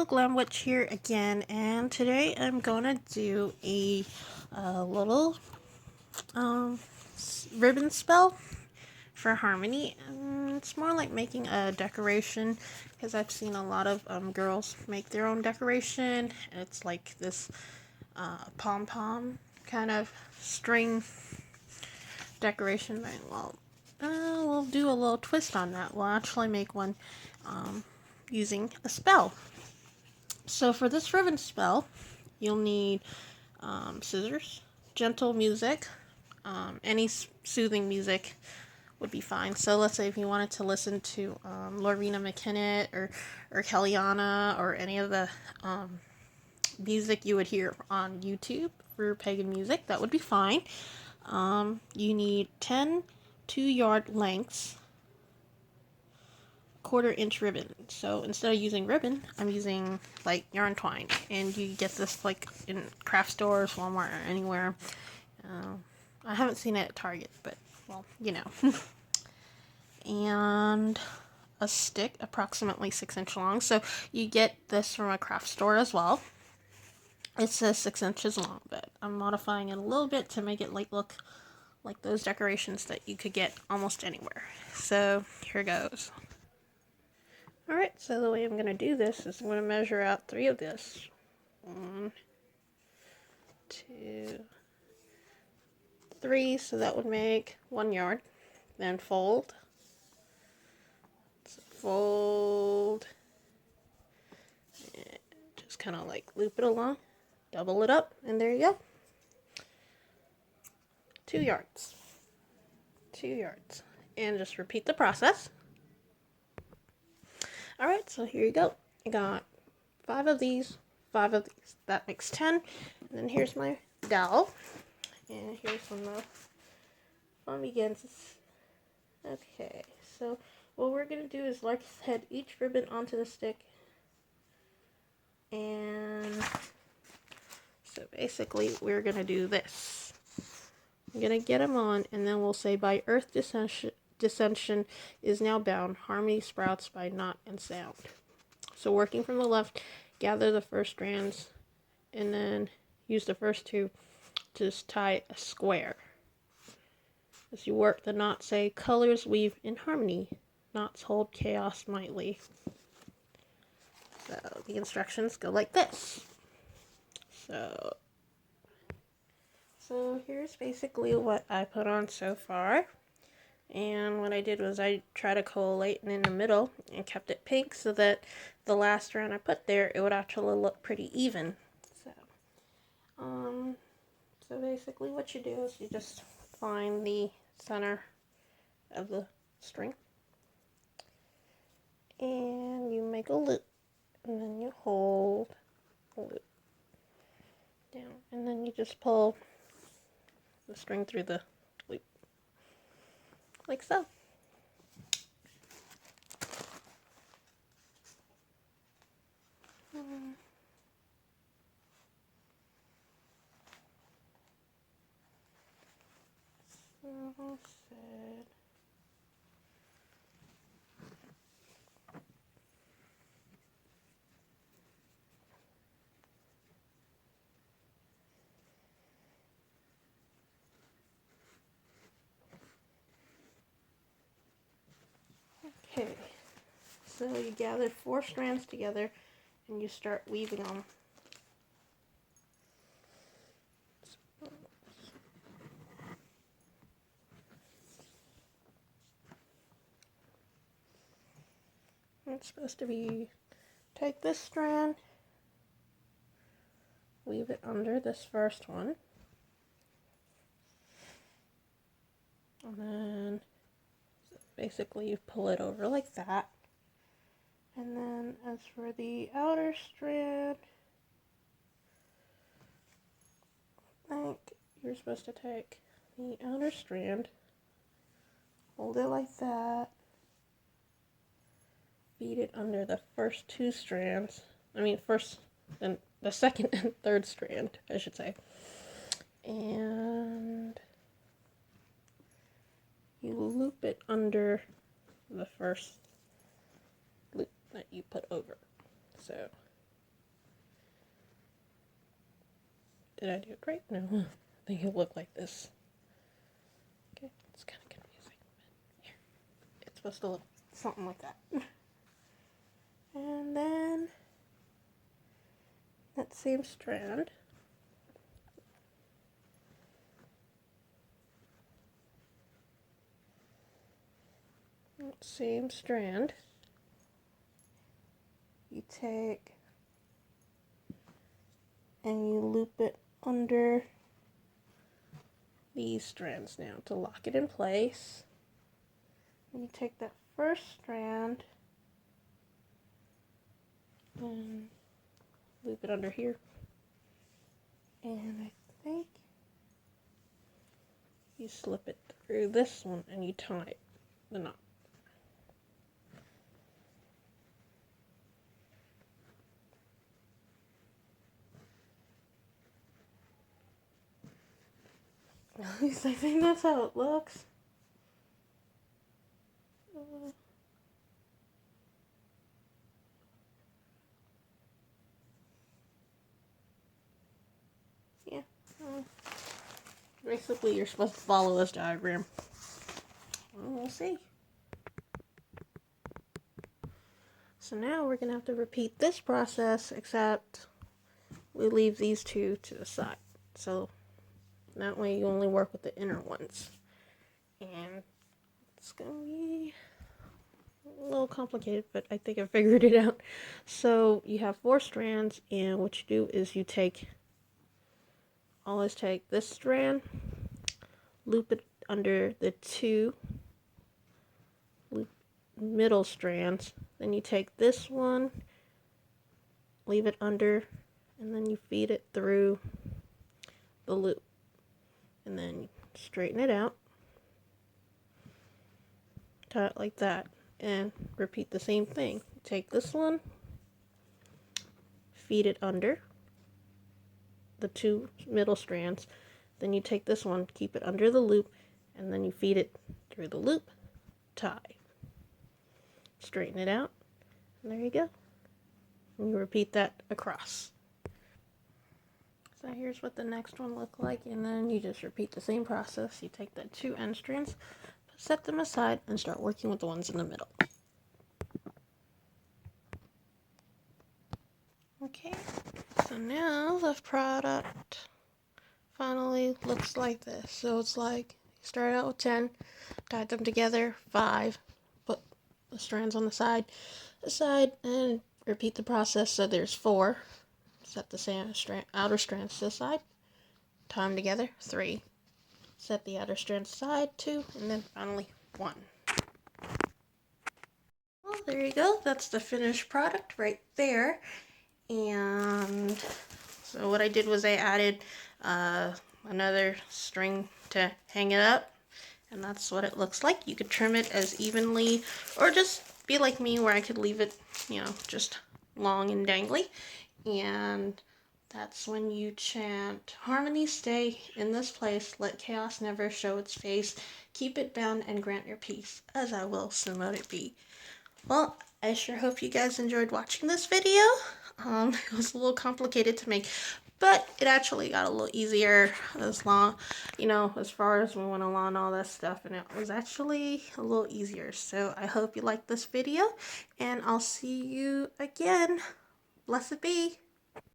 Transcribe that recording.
Glam Witch here again, and today I'm gonna do a little ribbon spell for harmony. It's more like making a decoration because I've seen a lot of girls make their own decoration. It's like this pom-pom kind of string decoration. We'll do a little twist on that. We'll actually make one using a spell. So for this ribbon spell, you'll need scissors, gentle music, any soothing music would be fine. So let's say if you wanted to listen to Lorena McKinnon or Kellyanna or any of the music you would hear on YouTube for pagan music, that would be fine. You need 10 2-yard lengths, 1/4-inch ribbon. So instead of using ribbon, I'm using like yarn twine, and you get this like in craft stores, Walmart, or anywhere. I haven't seen it at Target, but well, you know. And a stick approximately 6-inch long. So you get this from a craft store as well. It says 6 inches long, but I'm modifying it a little bit to make it like look like those decorations that you could get almost anywhere. So here goes. Alright, so the way I'm going to do this is I'm going to measure out 3 of this. 1, 2, 3, so that would make 1 yard. Then fold. So fold. And just kind of like loop it along. Double it up, and there you go. 2 yards. 2 yards. And just repeat the process. Alright, so here you go. I got 5 of these, 5 of these. That makes 10. And then here's my dowel. And here's when the fun begins. Okay, so what we're going to do is like head each ribbon onto the stick. And so basically we're going to do this. I'm going to get them on, and then we'll say by earth dissension is now bound, harmony sprouts by knot and sound. So working from the left, gather the first strands, and then use the first 2 to just tie a square. As you work the knot, say, colors weave in harmony, knots hold chaos mightily. So the instructions go like this. So here's basically what I put on so far. And what I did was I tried to collate in the middle and kept it pink so that the last round I put there, it would actually look pretty even. So basically what you do is you just find the center of the string. And you make a loop. And then you hold a loop down. And then you just pull the string through the loop. Like so. Okay, so you gathered 4 strands together and you start weaving them. It's supposed to be, take this strand, weave it under this first one, and then basically you pull it over like that. And then as for the outer strand, I think you're supposed to take the outer strand, hold it like that, feed it under the first 2 strands. Then the second and third strand, I should say. And you loop it under the first loop that you put over. So Did I do it right? No. I think it'll look like this. Okay, it's kind of confusing. Here. It's supposed to look something like that. And then that same strand, you take and you loop it under these strands now to lock it in place. And you take that first strand and loop it under here. And I think you slip it through this one and you tie the knot. At least I think that's how it looks. Yeah. Basically, you're supposed to follow this diagram. Well, we'll see. So now we're going to have to repeat this process, except we leave these two to the side. So that way you only work with the inner ones. And it's going to be a little complicated, but I think I figured it out. So you have 4 strands, and what you do is you always take this strand, loop it under the 2 middle strands, then you take this one, leave it under, and then you feed it through the loop, and then straighten it out, tie it like that, and repeat the same thing. Take this one, feed it under the 2 middle strands, then you take this one, keep it under the loop, and then you feed it through the loop, tie, straighten it out, and there you go. And you repeat that across. So here's what the next one looked like, and then you just repeat the same process. You take the 2 end strands, set them aside, and start working with the ones in the middle. Okay, so now the product finally looks like this. So it's like you start out with 10, tied them together, 5, put the strands on the side, and repeat the process. So there's 4. Set the outer strands to the side, tie them together, 3. Set the outer strands aside, 2, and then finally 1. Well, there you go. That's the finished product right there. And so what I did was I added another string to hang it up, and that's what it looks like. You could trim it as evenly, or just be like me where I could leave it, just long and dangly. And that's when you chant, "Harmony, stay in this place, let chaos never show its face, keep it bound and grant your peace, as I will, so mote it be." Well, I sure hope you guys enjoyed watching this video. It was a little complicated to make, but it actually got a little easier as far as we went along, all that stuff, and it was actually a little easier. So I hope you liked this video, and I'll see you again. Blessed be.